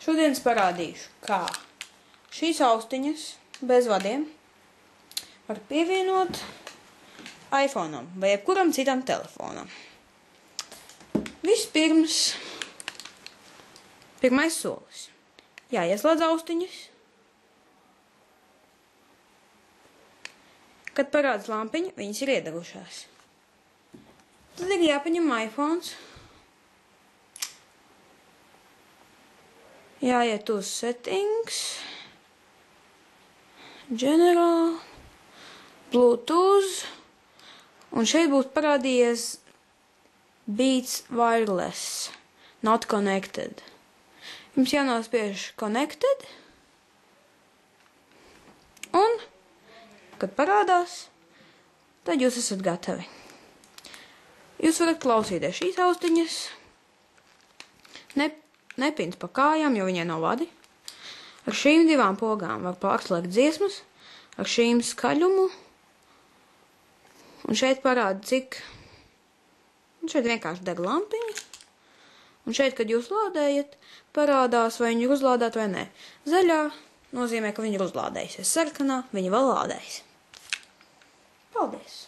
Šodien es parādīšu, kā šīs austiņas bez vadiem var pievienot iPhone'am vai jebkuram citam telefonam. Vispirms, pirmais solis. Jāieslēdz austiņas. Kad parādās lampiņa, viņas ir iedegušās. Tad ir jāpaņem iPhones. Jāiet uz Settings, General, Bluetooth, un šeit būs parādījies Beats Wireless, Not Connected. Jums jānospiež Connected, un, kad parādās, tad jūs esat gatavi. Jūs varat klausīties šīs austiņas, nepins pa kājām, jo viņai nav vadi. Ar šīm divām pogām var pārslēgt dziesmas, ar šīm skaļumu. Un šeit parāda, cik... Un šeit vienkārši deg lampiņa. Un šeit, kad jūs lādējat, parādās, vai viņa ir uzlādēta vai nē. Zaļā nozīmē, ka viņa ir uzlādējusies. Sarkanā viņa vēl lādējas. Paldies!